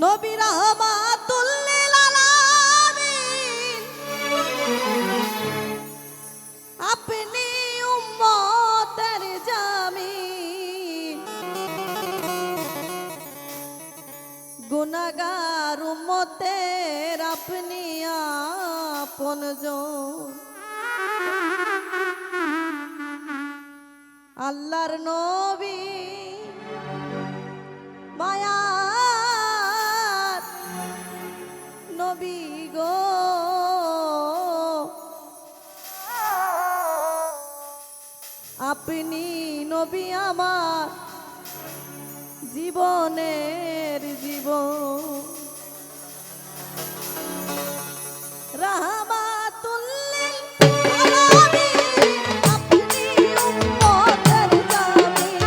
নবী রাহমাতুল লিল আলামিন আপনি উম্মতের জামিন গুনাহগার উম্মতের আপনি আপনজন আল্লাহর নবী মায়ার নবী গো আপনি নবী আমার জীবনের জীবন রাহমাতুল লিল আলামিন আপনি উম্মতের জামিন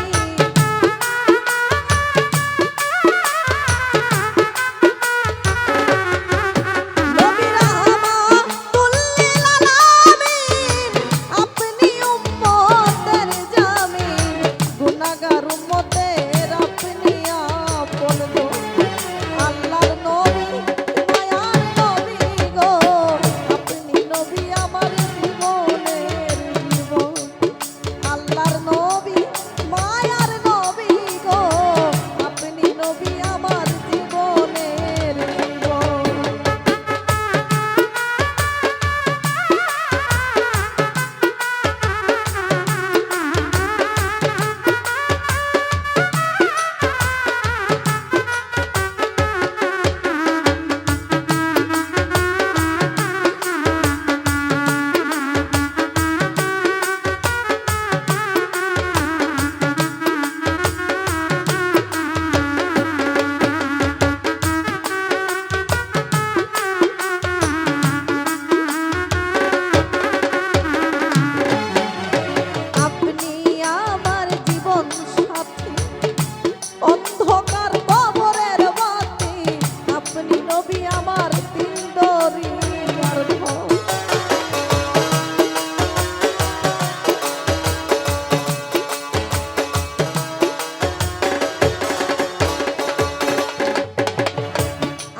নবী রাহমাতুল লিল আলামিন আপনি উম্মতের জামিন গুনাহগার উম্মতের আপনি আপনজন আল্লাহর নবী মায়ার নবী গো আপনি নবী আমার জীবনের জীবন আল্লাহর নবী মায়ার নবী গো আপনি নবী আমার জীবনের জীবন আপনি আমার জীবন সাথী অন্ধকার কবরের বাতি আপনি নবী আমার তিন দরিয়ার ভয়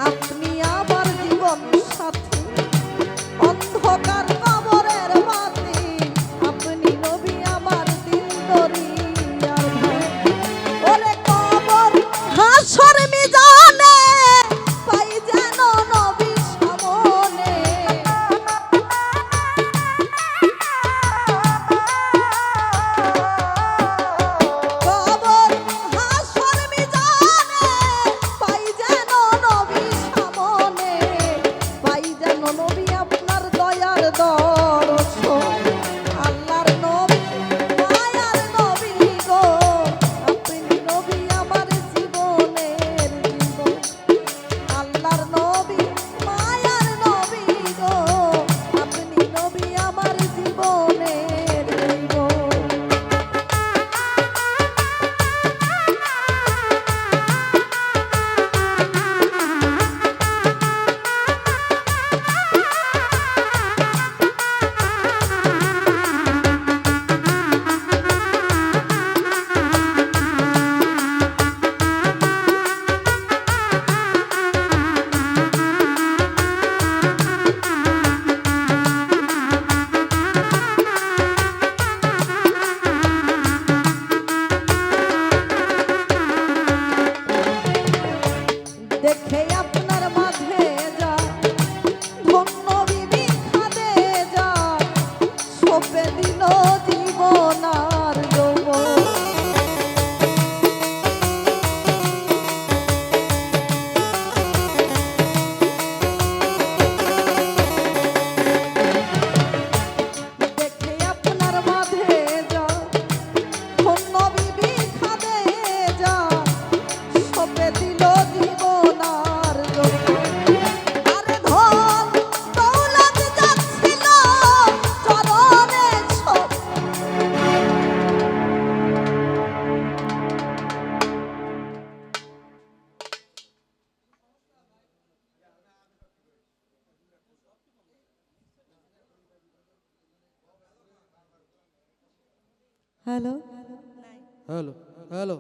আপনি আমার জীবন সাথী অন্ধকার কবরের বাতি আপনি নবী আমার দিল দরিয়ার ভয় ওরে কবর হাসর মিজানে পাই যেন নবী সামনে কবর হাসর মিজানে পাই যেন নবী সামনে পাই যেন নবী আপনার দয়ার দর্শন আল্লাহর নবী মায়ার নবী গো আপনি নবী আমার জীবনের জীবন আল্লাহর নবী মায়ার নবী গো আপনি নবী আমার জীবনের জীবন দেখে আপনার মাঝে যা ধন্য বিবি খাদে যা সপে দিল জীবন আর যৌবন দেখে আপনার মাঝে যা ধন্য বিবি খাদে যা সপে দিল জীবন আর যৌবন আরে ধন দৌলত যাচ্ছিল চরণে সব হ্যালো হ্যালো হ্যালো